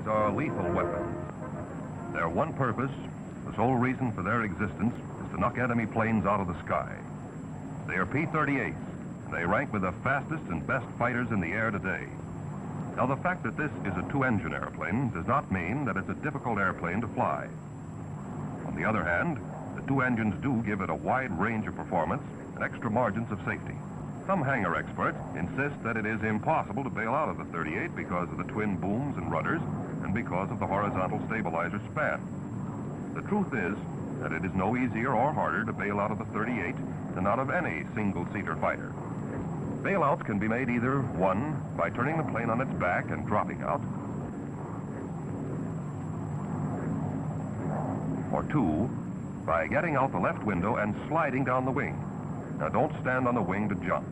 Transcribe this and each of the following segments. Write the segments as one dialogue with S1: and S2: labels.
S1: these are lethal weapons. Their one purpose, the sole reason for their existence, is to knock enemy planes out of the sky. They are P38s, and they rank with the fastest and best fighters in the air today. Now, the fact that this is a two-engine airplane does not mean that it's a difficult airplane to fly. On the other hand, the two engines do give it a wide range of performance and extra margins of safety. Some hangar experts insist that it is impossible to bail out of the 38 because of the twin booms and rudders and because of the horizontal stabilizer span. The truth is that it is no easier or harder to bail out of the 38 than out of any single-seater fighter. Bailouts can be made either, one, by turning the plane on its back and dropping out, or two, by getting out the left window and sliding down the wing. Now, don't stand on the wing to jump.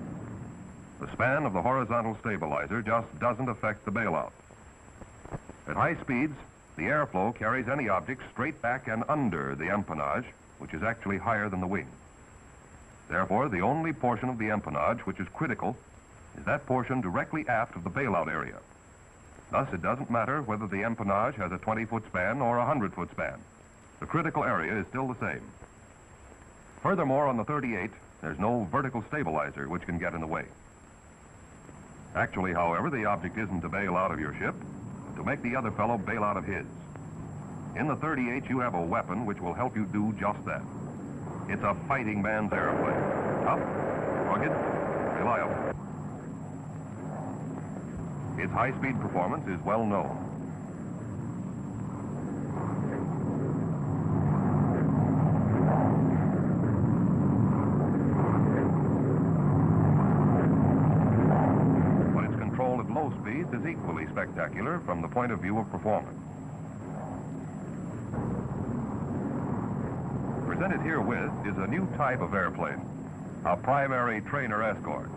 S1: The span of the horizontal stabilizer just doesn't affect the bailout. At high speeds, the airflow carries any object straight back and under the empennage, which is actually higher than the wing. Therefore, the only portion of the empennage which is critical is that portion directly aft of the bailout area. Thus, it doesn't matter whether the empennage has a 20-foot span or a 100-foot span. The critical area is still the same. Furthermore, on the 38, there's no vertical stabilizer which can get in the way. Actually, however, the object isn't to bail out of your ship, but to make the other fellow bail out of his. In the 38, you have a weapon which will help you do just that. It's a fighting man's airplane. Tough, rugged, reliable. Its high-speed performance is well known. But its control at low speeds is equally spectacular from the point of view of performance. Presented herewith is a new type of airplane, a primary trainer escort,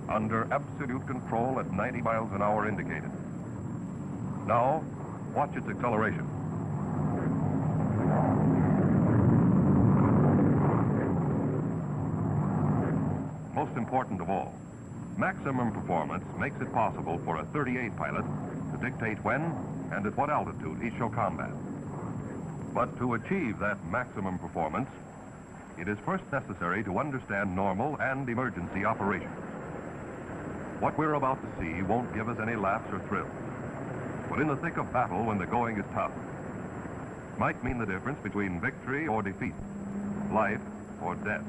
S1: under absolute control at 90 miles an hour indicated. Now, watch its acceleration. Most important of all, maximum performance makes it possible for a 38 pilot to dictate when and at what altitude he shall combat. But to achieve that maximum performance, it is first necessary to understand normal and emergency operations. What we're about to see won't give us any laughs or thrills, but in the thick of battle when the going is tough, it might mean the difference between victory or defeat, life or death.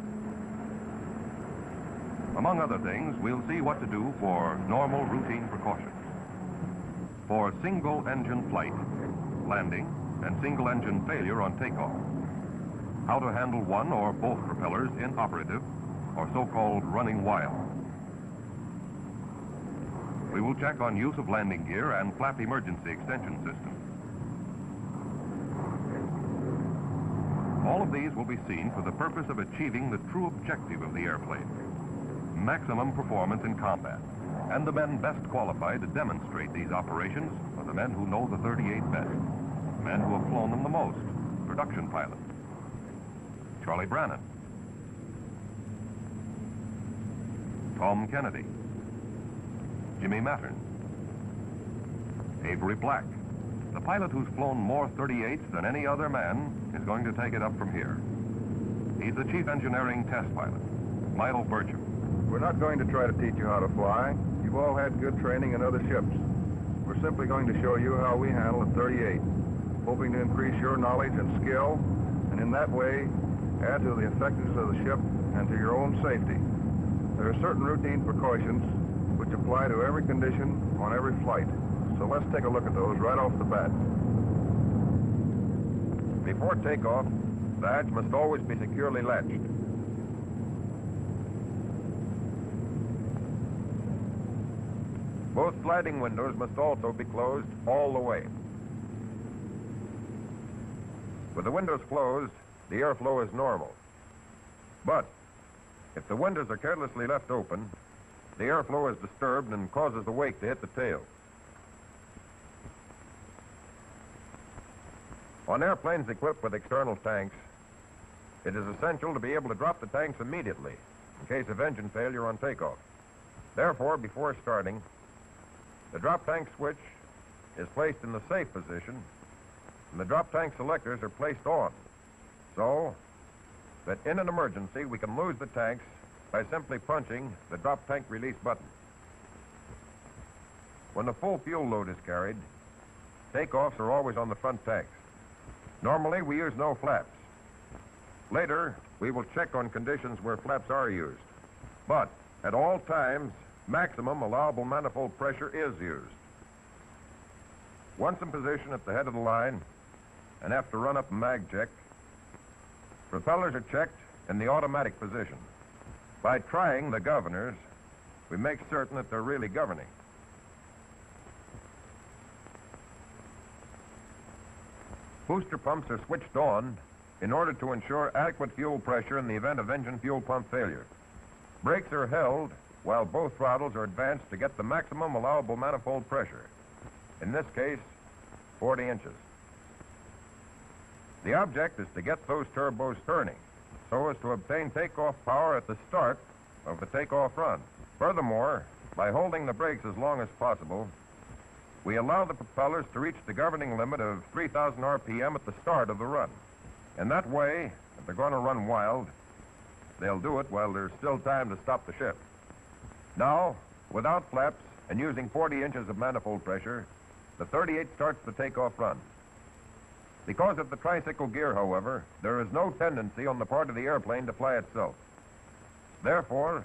S1: Among other things, we'll see what to do for normal routine precautions. For single-engine flight, landing, and single-engine failure on takeoff. How to handle one or both propellers inoperative, or so-called running wild. We will check on use of landing gear and flap emergency extension systems. All of these will be seen for the purpose of achieving the true objective of the airplane, maximum performance in combat. And the men best qualified to demonstrate these operations are the men who know the 38 best. Men who have flown them the most, production pilots. Charlie Brannan, Tom Kennedy, Jimmy Mattern, Avery Black. The pilot who's flown more 38s than any other man is going to take it up from here. He's the chief engineering test pilot, Milo Burcham.
S2: We're not going to try to teach you how to fly. You've all had good training in other ships. We're simply going to show you how we handle a 38. Hoping to increase your knowledge and skill, and in that way, add to the effectiveness of the ship and to your own safety. There are certain routine precautions which apply to every condition on every flight. So let's take a look at those right off the bat. Before takeoff, the hatch must always be securely latched. Both sliding windows must also be closed all the way. With the windows closed, the airflow is normal. But if the windows are carelessly left open, the airflow is disturbed and causes the wake to hit the tail. On airplanes equipped with external tanks, it is essential to be able to drop the tanks immediately in case of engine failure on takeoff. Therefore, before starting, the drop tank switch
S3: is placed in the safe position, and the drop tank selectors are placed on, so that in an emergency we can lose the tanks by simply punching the drop tank release button. When the full fuel load is carried, takeoffs are always on the front tanks. Normally, we use no flaps. Later, we will check on conditions where flaps are used. But at all times, maximum allowable manifold pressure is used. Once in position at the head of the line, and after run-up and mag check, propellers are checked in the automatic position. By trying the governors, we make certain that they're really governing. Booster pumps are switched on in order to ensure adequate fuel pressure in the event of engine fuel pump failure. Brakes are held while both throttles are advanced to get the maximum allowable manifold pressure. In this case, 40 inches. The object is to get those turbos turning so as to obtain takeoff power at the start of the takeoff run. Furthermore, by holding the brakes as long as possible, we allow the propellers to reach the governing limit of 3,000 RPM at the start of the run. In that way, if they're going to run wild, they'll do it while there's still time to stop the ship. Now, without flaps and using 40 inches of manifold pressure, the 38 starts the takeoff run. Because of the tricycle gear, however, there is no tendency on the part of the airplane to fly itself. Therefore,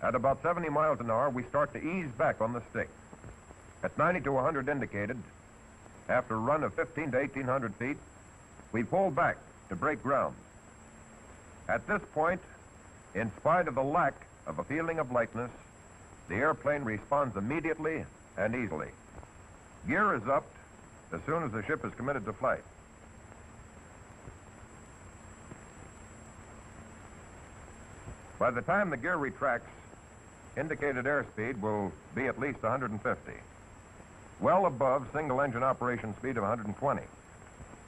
S3: at about 70 miles an hour, we start to ease back on the stick. At 90 to 100 indicated, after a run of 15 to 1,800 feet, we pull back to break ground. At this point, in spite of the lack of a feeling of lightness, the airplane responds immediately and easily. Gear is upped as soon as the ship is committed to flight. By the time the gear retracts, indicated airspeed will be at least 150, well above single-engine operation speed of 120.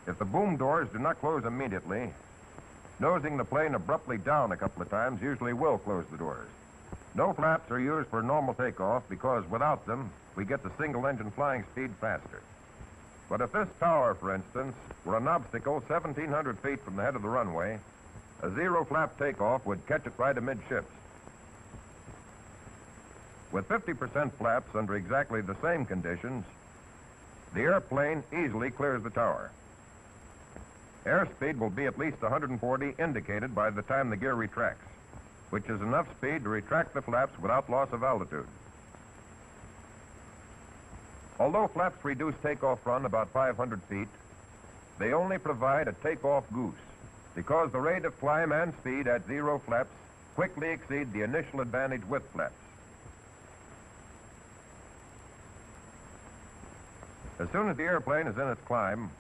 S3: If the boom doors do not close immediately, nosing the plane abruptly down a couple of times usually will close the doors. No flaps are used for normal takeoff because without them, we get the single-engine flying speed faster. But if this tower, for instance, were an obstacle 1,700 feet from the head of the runway, a zero-flap takeoff would catch it right amidships. With 50% flaps under exactly the same conditions, the airplane easily clears the tower. Airspeed will be at least 140 indicated by the time the gear retracts, which is enough speed to retract the flaps without loss of altitude. Although flaps reduce takeoff run about 500 feet, they only provide a takeoff goose because the rate of climb and speed at zero flaps quickly exceed the initial advantage with flaps. As soon as the airplane is in its climb,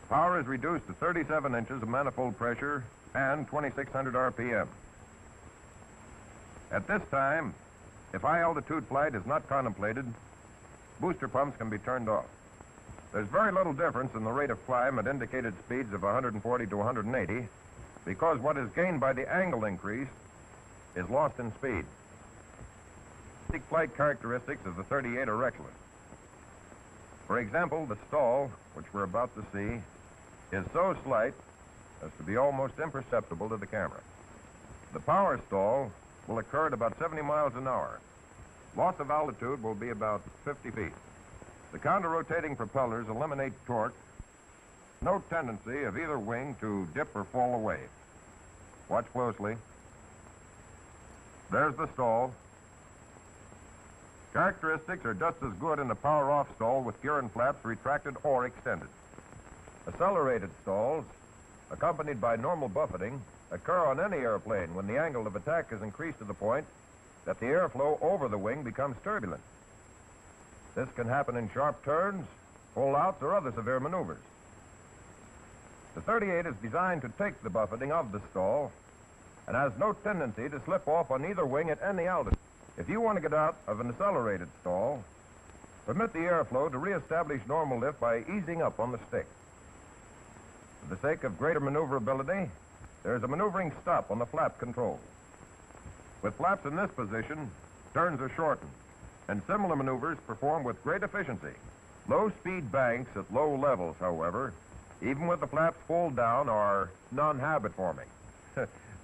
S3: power is reduced to 37 inches of manifold pressure and 2,600 RPM. At this time, if high-altitude flight is not contemplated, booster pumps can be turned off. There's very little difference in the rate of climb at indicated speeds of 140 to 180 because what is gained by the angle increase is lost in speed. Basic flight characteristics of the 38 are excellent. For example, the stall, which we're about to see, is so slight as to be almost imperceptible to the camera. The power stall will occur at about 70 miles an hour. Loss of altitude will be about 50 feet. The counter-rotating propellers eliminate torque. No tendency of either wing to dip or fall away. Watch closely. There's the stall. Characteristics are just as good in the power-off stall with gear and flaps retracted or extended. Accelerated stalls, accompanied by normal buffeting, occur on any airplane when the angle of attack is increased to the point that the airflow over the wing becomes turbulent. This can happen in sharp turns, pull-outs, or other severe maneuvers. The 38 is designed to take the buffeting of the stall and has no tendency to slip off on either wing at any altitude. If you want to get out of an accelerated stall, permit the airflow to reestablish normal lift by easing up on the stick. For the sake of greater maneuverability, there is a maneuvering stop on the flap control. With flaps in this position, turns are shortened, and similar maneuvers perform with great efficiency. Low-speed banks at low levels, however, even with the flaps full down, are non-habit forming.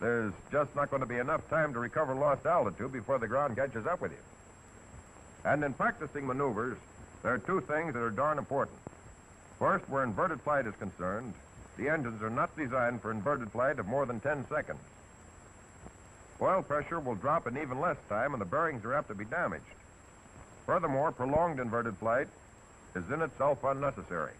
S3: There's just not going to be enough time to recover lost altitude before the ground catches up with you. And in practicing maneuvers, there are two things that are darn important. First, where inverted flight is concerned, the engines are not designed for inverted flight of more than 10 seconds. Oil pressure will drop in even less time, and the bearings are apt to be damaged. Furthermore, prolonged inverted flight is in itself unnecessary.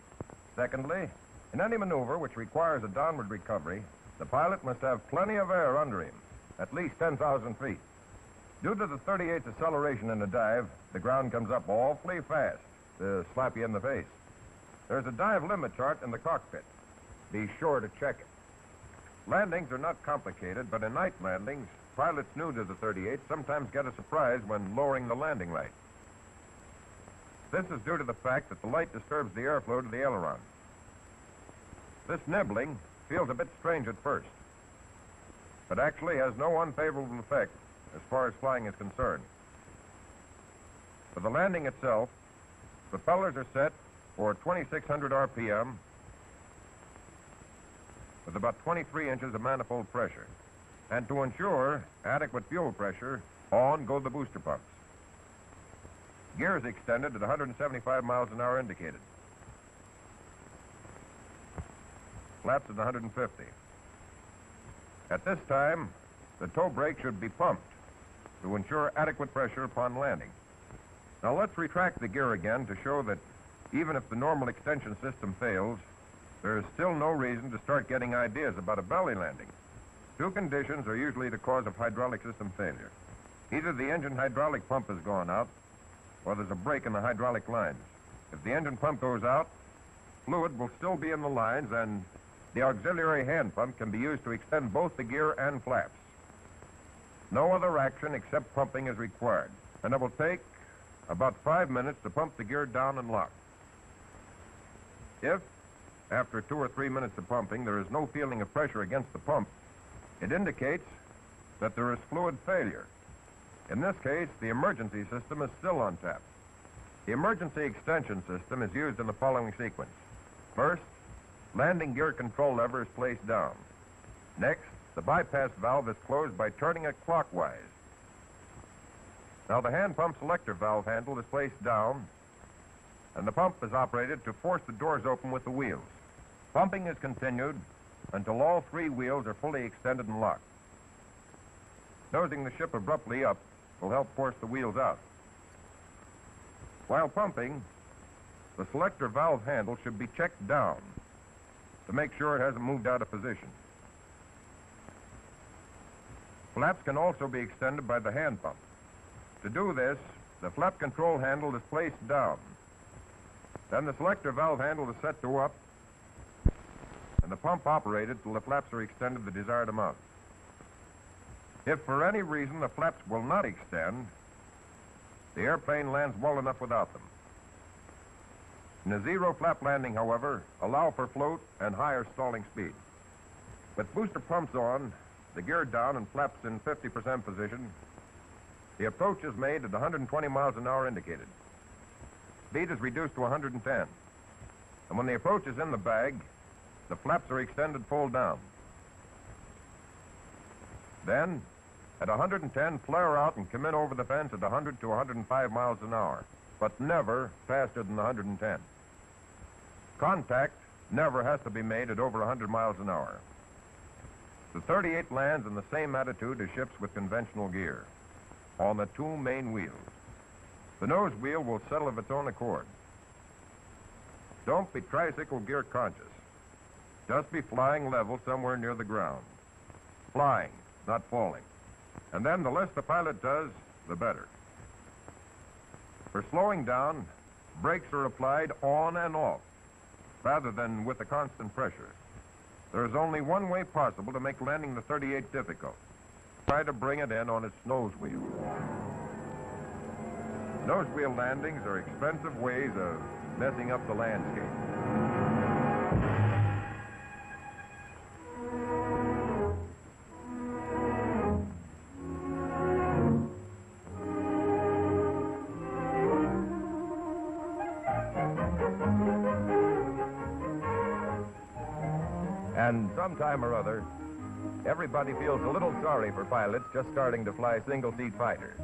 S3: Secondly, in any maneuver which requires a downward recovery, the pilot must have plenty of air under him, at least 10,000 feet. Due to the 38's acceleration in a dive, the ground comes up awfully fast to slap you in the face. There's a dive limit chart in the cockpit. Be sure to check it. Landings are not complicated, but in night landings, pilots new to the 38 sometimes get a surprise when lowering the landing light. This is due to the fact that the light disturbs the airflow to the aileron. This nibbling feels a bit strange at first, but actually has no unfavorable effect as far as flying is concerned. For the landing itself, propellers are set for 2,600 RPM with about 23 inches of manifold pressure. And to ensure adequate fuel pressure, on go the booster pumps. Gears extended at 175 miles an hour indicated. Flaps at 150. At this time, the toe brake should be pumped to ensure adequate pressure upon landing. Now let's retract the gear again to show that even if the normal extension system fails, there is still no reason to start getting ideas about a belly landing. Two conditions are usually the cause of hydraulic system failure. Either the engine hydraulic pump has gone out, or there's a break in the hydraulic lines. If the engine pump goes out, fluid will still be in the lines, and the auxiliary hand pump can be used to extend both the gear and flaps. No other action except pumping is required, and it will take about 5 minutes to pump the gear down and lock. If, after 2 or 3 minutes of pumping, there is no feeling of pressure against the pump, it indicates that there is fluid failure. In this case, the emergency system is still on tap. The emergency extension system is used in the following sequence. First, landing gear control lever is placed down. Next, the bypass valve is closed by turning it clockwise. Now the hand pump selector valve handle is placed down, and the pump is operated to force the doors open with the wheels. Pumping is continued until all 3 wheels are fully extended and locked. Nosing the ship abruptly up will help force the wheels out. While pumping, the selector valve handle should be checked down to make sure it hasn't moved out of position. Flaps can also be extended by the hand pump. To do this, the flap control handle is placed down. Then the selector valve handle is set to up, and the pump operated till the flaps are extended the desired amount. If for any reason the flaps will not extend, the airplane lands well enough without them. In a zero flap landing, however, allow for float and higher stalling speed. With booster pumps on, the gear down and flaps in 50% position, the approach is made at 120 miles an hour indicated. Speed is reduced to 110. And when the approach is in the bag, the flaps are extended full down. Then, at 110, flare out and come in over the fence at 100 to 105 miles an hour, but never faster than 110. Contact never has to be made at over 100 miles an hour. The 38 lands in the same attitude as ships with conventional gear, on the 2 main wheels. The nose wheel will settle of its own accord. Don't be tricycle gear conscious. Just be flying level somewhere near the ground. Flying, not falling. And then the less the pilot does, the better. For slowing down, brakes are applied on and off, rather than with a constant pressure. There is only one way possible to make landing the 38 difficult. Try to bring it in on its nose wheel. Nose wheel landings are expensive ways of messing up the landscape. And sometime or other, everybody feels a little sorry for pilots just starting to fly single-seat fighters.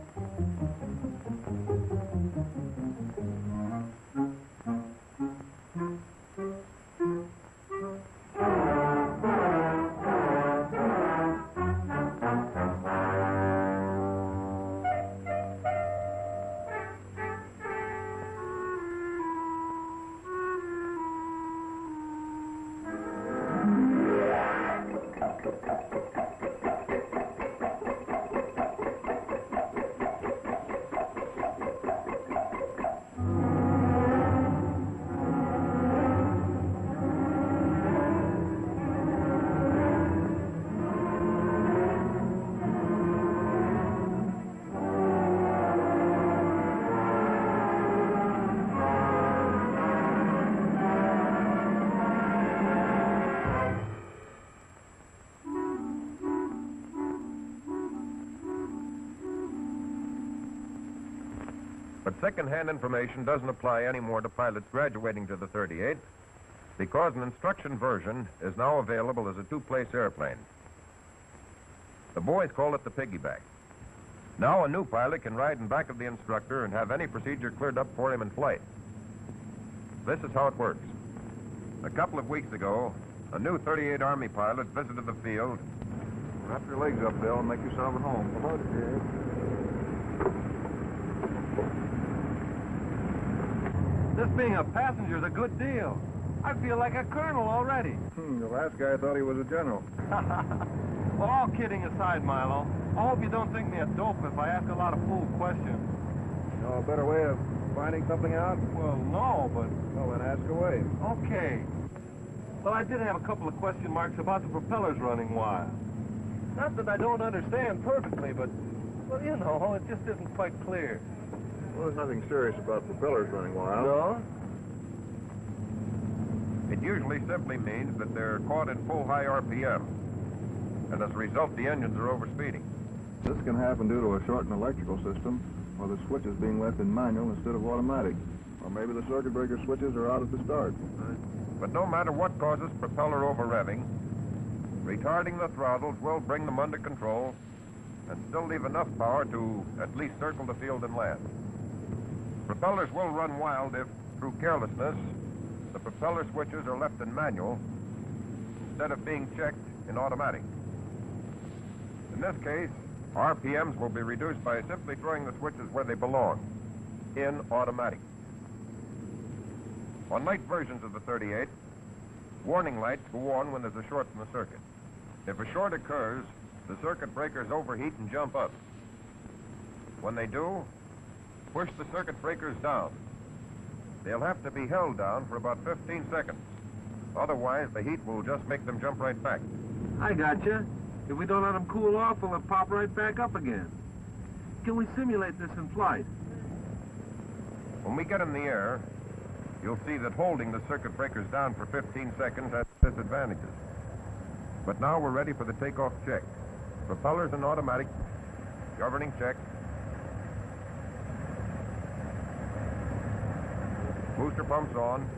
S3: But second-hand information doesn't apply anymore to pilots graduating to the 38 because an instruction version is now available as a two-place airplane. The boys call it the piggyback. Now a new pilot can ride in back of the instructor and have any procedure cleared up for him in flight. This is how it works. A couple of weeks ago, a new 38 Army pilot visited the field.
S2: Wrap your legs up, Bill, and make yourself at home. Come on,
S4: This being a passenger is a good deal. I feel like a colonel already.
S2: The last guy thought he was a general.
S4: Well, all kidding aside, Milo, I hope you don't think me a dope if I ask a lot of fool questions.
S2: No, a better way of finding something out?
S4: Well, no, but...
S2: Well, then ask away.
S4: Okay. Well, I did have a couple of question marks about the propellers running wild. Not that I don't understand perfectly, but, well, you know, it just isn't quite clear.
S2: Well, there's nothing serious about propellers running wild.
S4: No?
S3: It usually simply means that they're caught in full high RPM, and as a result, the engines are overspeeding.
S2: This can happen due to a shortened electrical system, or the switches being left in manual instead of automatic. Or maybe the circuit breaker switches are out at the start.
S3: But no matter what causes propeller over-revving, retarding the throttles will bring them under control and still leave enough power to at least circle the field and land. Propellers will run wild if, through carelessness, the propeller switches are left in manual instead of being checked in automatic. In this case, RPMs will be reduced by simply throwing the switches where they belong, in automatic. On night versions of the 38, warning lights go on when there's a short in the circuit. If a short occurs, the circuit breakers overheat and jump up. When they do, push the circuit breakers down. They'll have to be held down for about 15 seconds. Otherwise, the heat will just make them jump right back.
S4: I gotcha. If we don't let them cool off, they'll pop right back up again. Can we simulate this in flight?
S3: When we get in the air, you'll see that holding the circuit breakers down for 15 seconds has disadvantages. But now we're ready for the takeoff check. Propellers in automatic, governing check. Booster pumps on,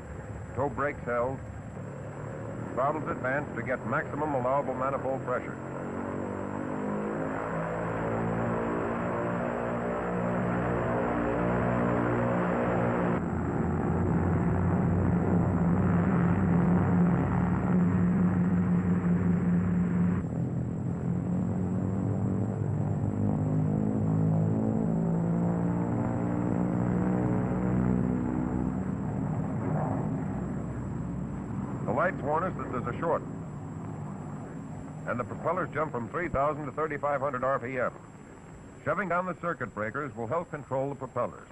S3: toe brakes held, throttles advanced to get maximum allowable manifold pressure. Lights warn us that there's a short, and the propellers jump from 3,000 to 3,500 RPM. Shoving down the circuit breakers will help control the propellers.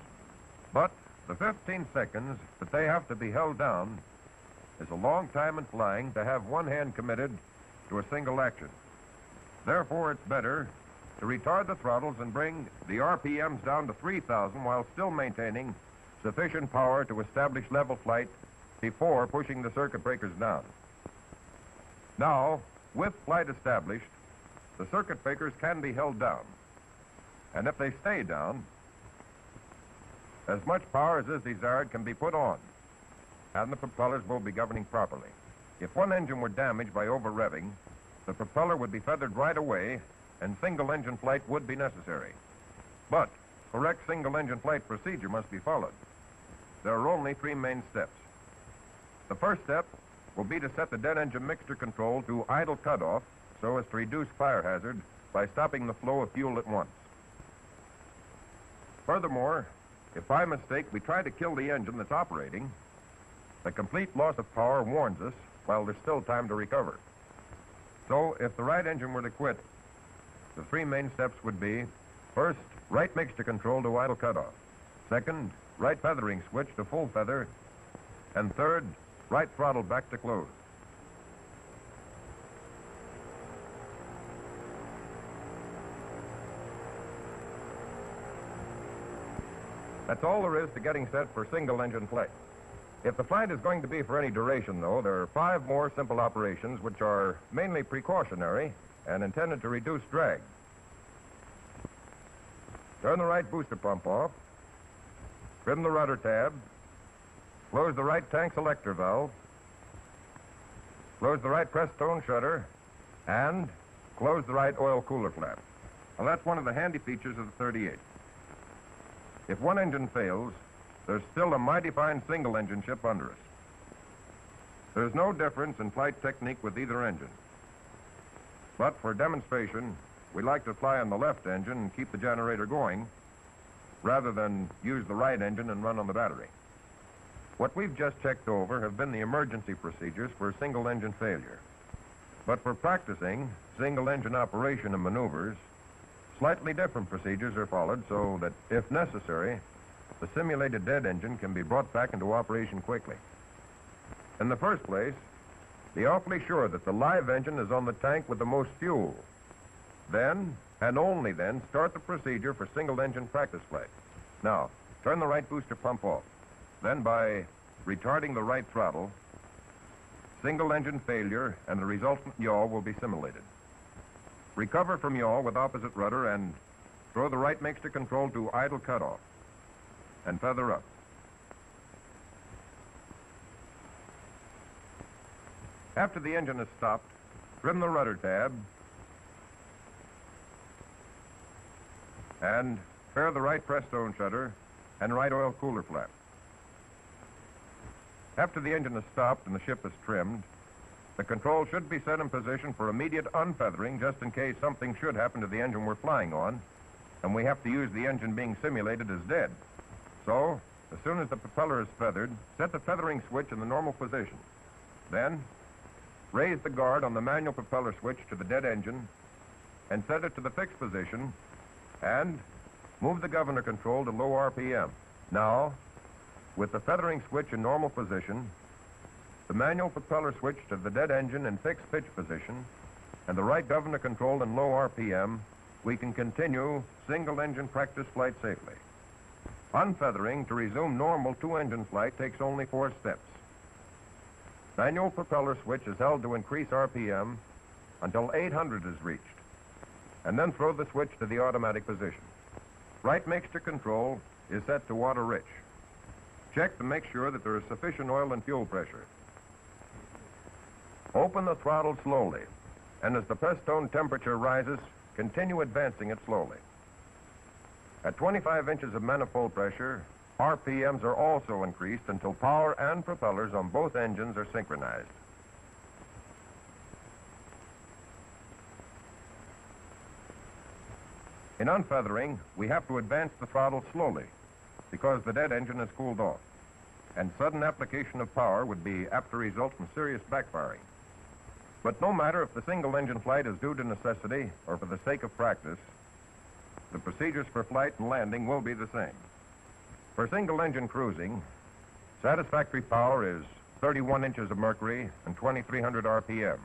S3: But the 15 seconds that they have to be held down is a long time in flying to have one hand committed to a single action. Therefore, it's better to retard the throttles and bring the RPMs down to 3,000 while still maintaining sufficient power to establish level flight before pushing the circuit breakers down. Now, with flight established, the circuit breakers can be held down. And if they stay down, as much power as is desired can be put on. and the propellers will be governing properly. If one engine were damaged by over-revving, the propeller would be feathered right away, and single-engine flight would be necessary. But correct single-engine flight procedure must be followed. There are only 3 main steps. The first step will be to set the dead engine mixture control to idle cutoff so as to reduce fire hazard by stopping the flow of fuel at once. Furthermore, if by mistake we try to kill the engine that's operating, the complete loss of power warns us while there's still time to recover. So if the right engine were to quit, the 3 main steps would be: first, right mixture control to idle cutoff; second, right feathering switch to full feather; and third, right throttle back to close. That's all there is to getting set for single-engine flight. If the flight is going to be for any duration, though, there are 5 more simple operations which are mainly precautionary and intended to reduce drag. Turn the right booster pump off, trim the rudder tab, close the right tank selector valve, close the right press tone shutter, and close the right oil cooler flap. Well, that's one of the handy features of the 38. If one engine fails, there's still a mighty fine single-engine ship under us. There's no difference in flight technique with either engine. But for demonstration, we like to fly on the left engine and keep the generator going, rather than use the right engine and run on the battery. What we've just checked over have been the emergency procedures for single-engine failure. But for practicing single-engine operation and maneuvers, slightly different procedures are followed so that, if necessary, the simulated dead engine can be brought back into operation quickly. In the first place, be awfully sure that the live engine is on the tank with the most fuel. Then, and only then, start the procedure for single-engine practice flight. Now, turn the right booster pump off. Then, by retarding the right throttle, single-engine failure and the resultant yaw will be simulated. Recover from yaw with opposite rudder and throw the right mixture control to idle cutoff and feather up. After the engine is stopped, trim the rudder tab and pair the right press stone shutter and right oil cooler flap. After the engine is stopped and the ship is trimmed, the control should be set in position for immediate unfeathering just in case something should happen to the engine we're flying on, and we have to use the engine being simulated as dead. So, as soon as the propeller is feathered, set the feathering switch in the normal position. Then, raise the guard on the manual propeller switch to the dead engine and set it to the fixed position, and move the governor control to low RPM. Now, with the feathering switch in normal position, the manual propeller switch to the dead engine in fixed pitch position, and the right governor control in low RPM, we can continue single-engine practice flight safely. Unfeathering to resume normal 2-engine flight takes only 4 steps. Manual propeller switch is held to increase RPM until 800 is reached, and then throw the switch to the automatic position. Right mixture control is set to water rich. Check to make sure that there is sufficient oil and fuel pressure. Open the throttle slowly, and as the press tone temperature rises, continue advancing it slowly. At 25 inches of manifold pressure, RPMs are also increased until power and propellers on both engines are synchronized. In unfeathering, we have to advance the throttle slowly because the dead engine is cooled off, and sudden application of power would be apt to result in serious backfiring. But no matter if the single-engine flight is due to necessity or for the sake of practice, the procedures for flight and landing will be the same. For single-engine cruising, satisfactory power is 31 inches of mercury and 2,300 RPM.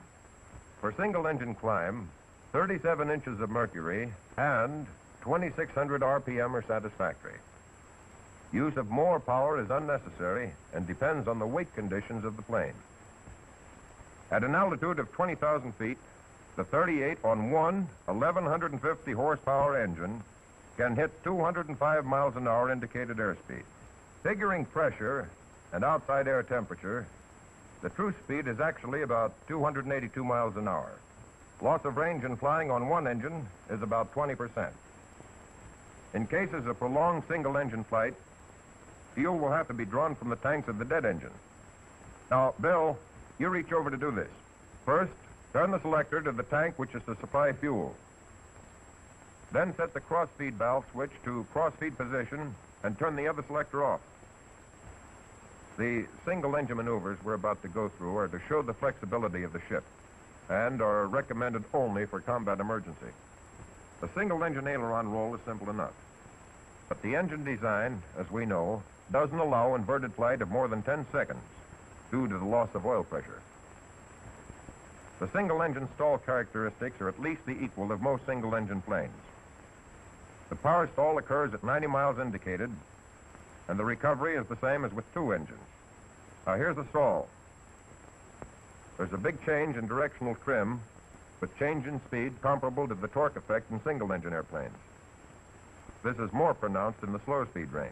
S3: For single-engine climb, 37 inches of mercury and 2,600 RPM are satisfactory. Use of more power is unnecessary and depends on the weight conditions of the plane. At an altitude of 20,000 feet, the 38 on one 1,150 horsepower engine can hit 205 miles an hour indicated airspeed. Figuring pressure and outside air temperature, the true speed is actually about 282 miles an hour. Loss of range in flying on one engine is about 20%. In cases of prolonged single-engine flight, fuel will have to be drawn from the tanks of the dead engine. Now, Bill, you reach over to do this. First, turn the selector to the tank which is to supply fuel. Then set the cross-feed valve switch to cross-feed position and turn the other selector off. The single-engine maneuvers we're about to go through are to show the flexibility of the ship and are recommended only for combat emergency. The single-engine aileron roll is simple enough. But the engine design, as we know, doesn't allow inverted flight of more than 10 seconds due to the loss of oil pressure. The single-engine stall characteristics are at least the equal of most single-engine planes. The power stall occurs at 90 miles indicated, and the recovery is the same as with two engines. Now, here's the stall. There's a big change in directional trim with change in speed comparable to the torque effect in single-engine airplanes. This is more pronounced in the slow speed range.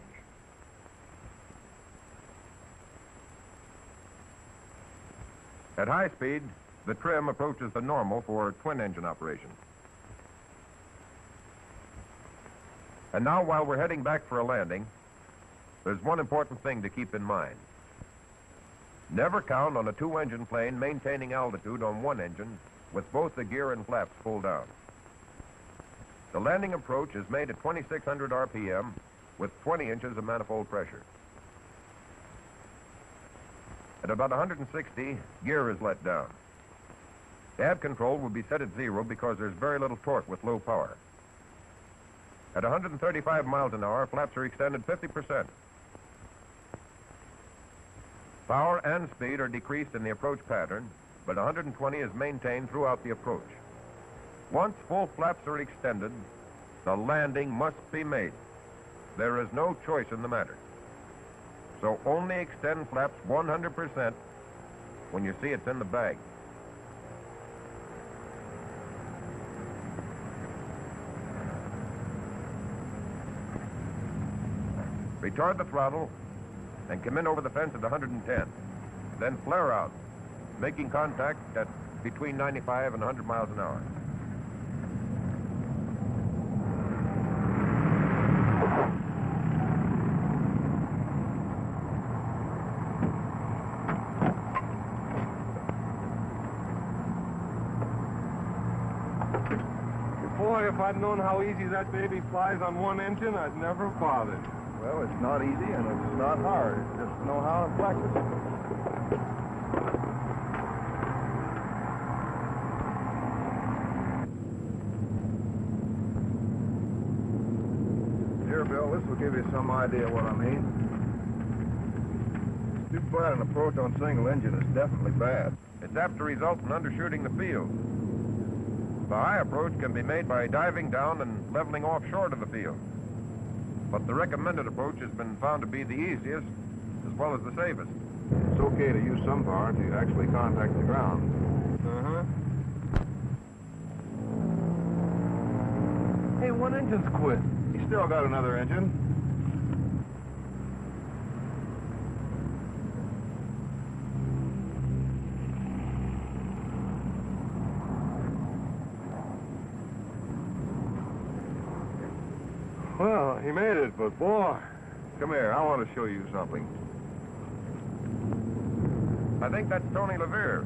S3: At high speed, the trim approaches the normal for twin-engine operation. And now, while we're heading back for a landing, there's one important thing to keep in mind. Never count on a two-engine plane maintaining altitude on one engine with both the gear and flaps pulled down. The landing approach is made at 2,600 RPM with 20 inches of manifold pressure. At about 160, gear is let down. Cab control will be set at 0 because there's very little torque with low power. At 135 miles an hour, flaps are extended 50%. Power and speed are decreased in the approach pattern, but 120 is maintained throughout the approach. Once full flaps are extended, the landing must be made. There is no choice in the matter. So only extend flaps 100% when you see it's in the bag. Retard the throttle and come in over the fence at 110. Then flare out, making contact at between 95 and 100 miles an hour.
S4: Boy, if I'd known how easy that baby flies on one engine, I'd never have bothered.
S2: Well, it's not easy and it's not hard. Just know how to practice. Here, Bill, this will give you some idea what I mean. Too flat an approach on single engine is definitely bad.
S3: It's apt to result in undershooting the field. The high approach can be made by diving down and leveling off short of the field. But the recommended approach has been found to be the easiest as well as the safest.
S2: It's okay to use some power to actually contact the ground.
S4: Hey, one engine's quit.
S2: You still got another engine.
S4: Well, he made it, but boy.
S2: Come here, I want to show you something.
S3: I think that's Tony Levere.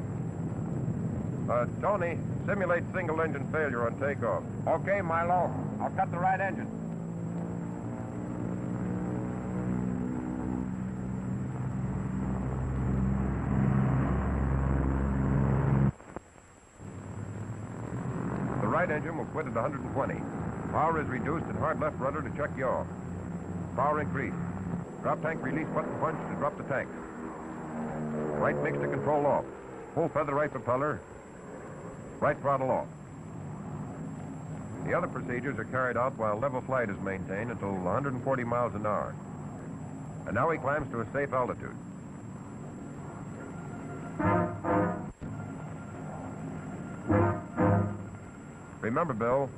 S3: Tony, simulate single-engine failure on takeoff. Okay, Milo. I'll cut the right engine. The right engine will quit at 120. Power is reduced and hard left rudder to check yaw. Power increased. Drop tank release button punch to drop the tank. Right mixture control off. Full feather right propeller. Right throttle off. The other procedures are carried out while level flight is maintained until 140 miles an hour. And now he climbs to a safe altitude. Remember, Bill,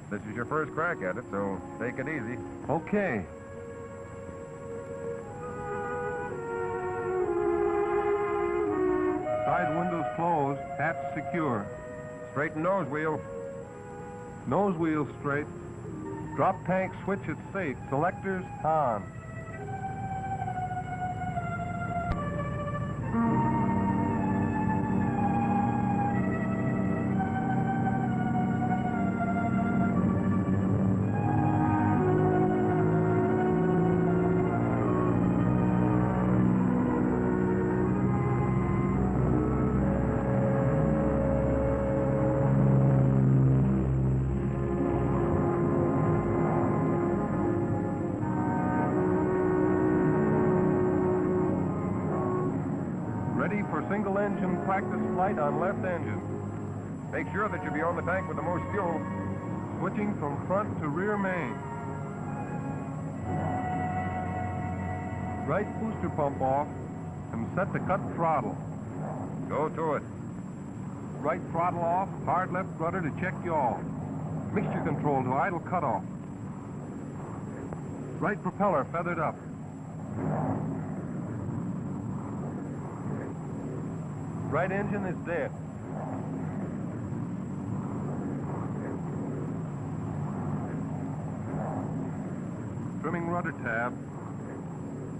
S3: this is your first crack at it, so take it easy.
S4: Okay. Side windows closed, hatch secure.
S3: Straighten nose wheel.
S4: Nose wheel straight. Drop tank switch at safe. Selectors on. Ready for single engine practice flight on left engine.
S3: Make sure that you be on the tank with the most fuel.
S4: Switching from front to rear main. Right booster pump off and set to cut throttle.
S3: Go to it.
S4: Right throttle off, hard left rudder to check yaw. Mixture control to idle cutoff. Right propeller feathered up. Right engine is dead. Trimming rudder tab.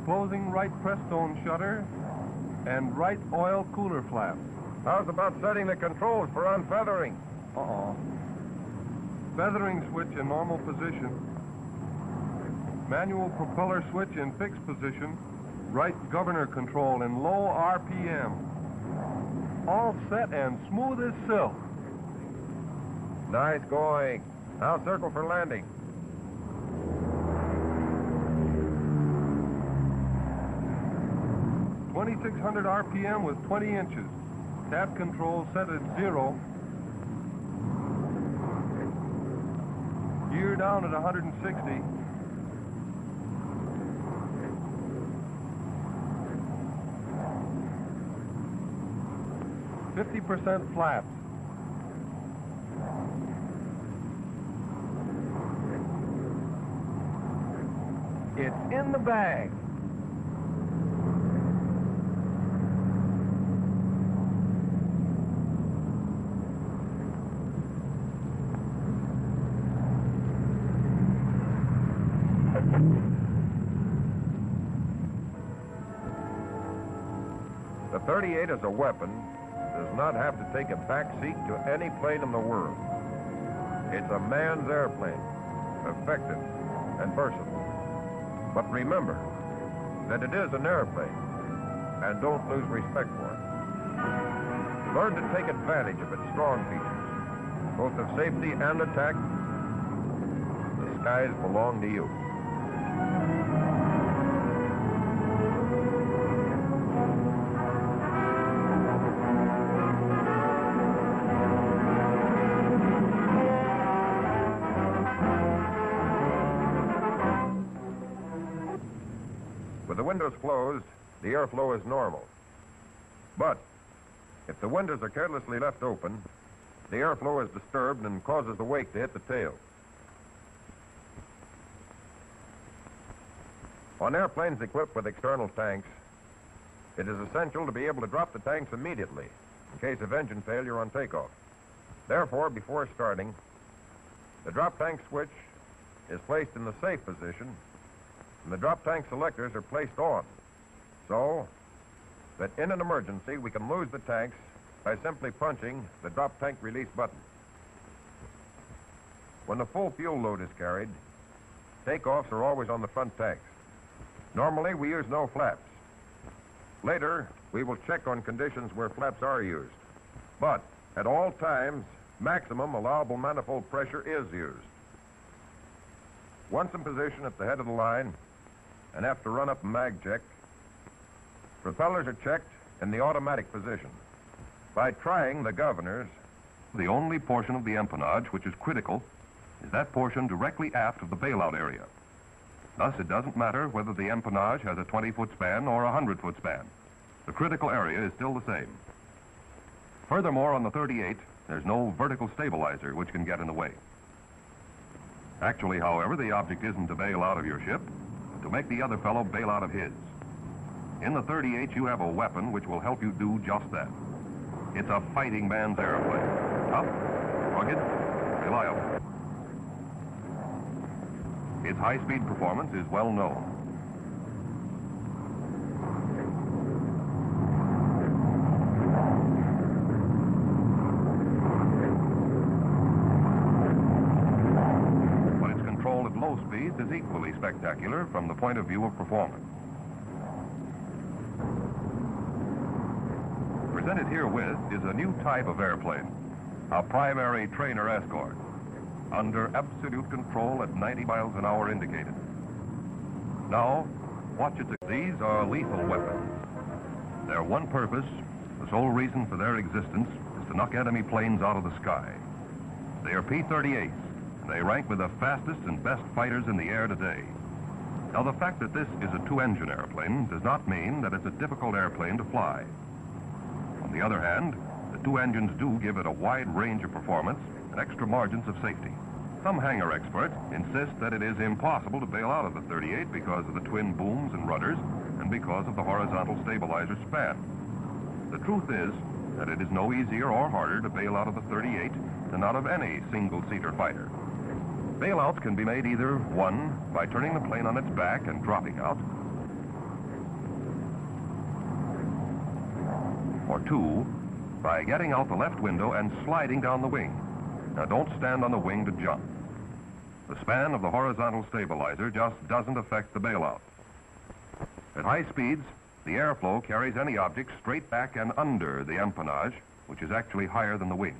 S4: Closing right press-stone shutter and right oil cooler flap.
S3: How's about setting the controls for unfeathering?
S4: Feathering switch in normal position. Manual propeller switch in fixed position. Right governor control in low RPM. All set and smooth as silk.
S3: Nice going. Now circle for landing.
S4: .2600 RPM with 20 inches. Tap control set at 0. Gear down at 160. .50% flaps. It's in the bag.
S3: The 38 as a weapon does not have to take a back seat to any plane in the world. It's a man's airplane, effective and versatile. But remember that it is an airplane, and don't lose respect for it. Learn to take advantage of its strong features, both of safety and attack. The skies belong to you. With the windows closed, the airflow is normal. But if the windows are carelessly left open, the airflow is disturbed and causes the wake to hit the tail. On airplanes equipped with external tanks, it is essential to be able to drop the tanks immediately in case of engine failure on takeoff. Therefore, before starting, the drop tank switch is placed in the safe position and the drop tank selectors are placed on, so that in an emergency we can lose the tanks by simply punching the drop tank release button. When the full fuel load is carried, takeoffs are always on the front tanks. Normally we use no flaps. Later, we will check on conditions where flaps are used. But at all times, maximum allowable manifold pressure is used. Once in position at the head of the line, and after run-up and mag check, propellers are checked in the automatic position. By trying the governors,
S1: the only portion of the empennage which is critical is that portion directly aft of the bailout area. Thus, it doesn't matter whether the empennage has a 20-foot span or a 100-foot span. The critical area is still the same. Furthermore, on the 38, there's no vertical stabilizer which can get in the way. Actually, however, the object isn't to bail out of your ship, but to make the other fellow bail out of his. In the 38, you have a weapon which will help you do just that. It's a fighting man's airplane. Tough, rugged, reliable. Its high-speed performance is well known. But its control at low speeds is equally spectacular from the point of view of performance. Presented herewith is a new type of airplane, a primary trainer escort, under absolute control at 90 miles an hour indicated. Now, watch it. These are lethal weapons. Their one purpose, the sole reason for their existence, is to knock enemy planes out of the sky. They are P38s, and they rank with the fastest and best fighters in the air today. Now, the fact that this is a two-engine airplane does not mean that it's a difficult airplane to fly. On the other hand, the two engines do give it a wide range of performance and extra margins of safety. Some hangar experts insist that it is impossible to bail out of the 38 because of the twin booms and rudders and because of the horizontal stabilizer span. The truth is that it is no easier or harder to bail out of the 38 than out of any single-seater fighter. Bailouts can be made either, one, by turning the plane on its back and dropping out, or two, by getting out the left window and sliding down the wing. Now, don't stand on the wing to jump. The span of the horizontal stabilizer just doesn't affect the bailout. At high speeds, the airflow carries any object straight back and under the empennage, which is actually higher than the wing.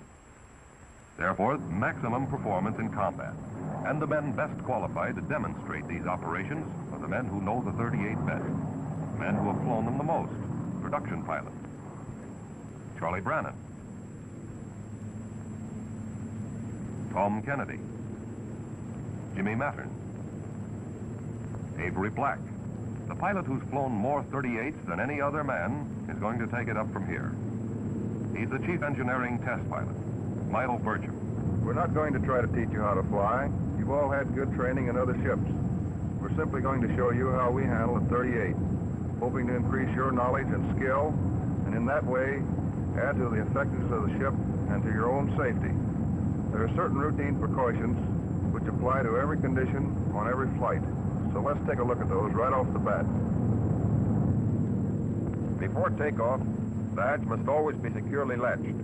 S1: Therefore, maximum performance in combat. And the men best qualified to demonstrate these operations are the men who know the 38 best, the men who have flown them the most, production pilots. Charlie Brannan, Tom Kennedy, Jimmy Mattern, Avery Black. The pilot who's flown more 38s than any other man is going to take it up from here. He's the chief engineering test pilot, Milo Burcham.
S2: We're not going to try to teach you how to fly. You've all had good training in other ships. We're simply going to show you how we handle a 38, hoping to increase your knowledge and skill, and in that way, add to the effectiveness of the ship and to your own safety. There are certain routine precautions which apply to every condition on every flight. So let's take a look at those right off the bat.
S3: Before takeoff, the hatch must always be securely latched.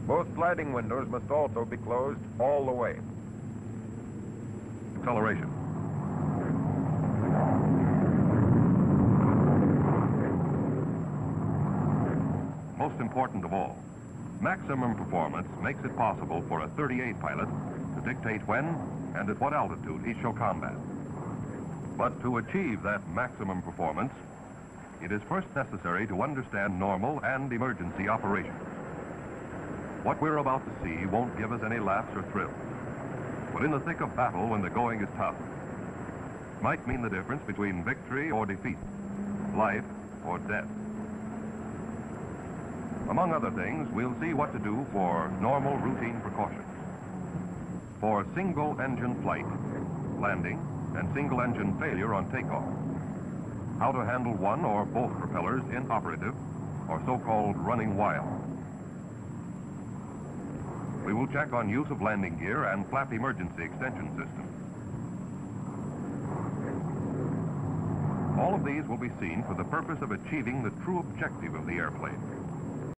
S3: Both sliding windows must also be closed all the way.
S1: Acceleration. Most important of all, maximum performance makes it possible for a 38 pilot to dictate when and at what altitude he shall combat. But to achieve that maximum performance, it is first necessary to understand normal and emergency operations. What we're about to see won't give us any laughs or thrills, but in the thick of battle when the going is tough, it might mean the difference between victory or defeat, life or death. Among other things, we'll see what to do for normal routine precautions. For single-engine flight, landing, and single-engine failure on takeoff. How to handle one or both propellers inoperative, or so-called running wild. We will check on use of landing gear and flap emergency extension systems. All of these will be seen for the purpose of achieving the true objective of the airplane,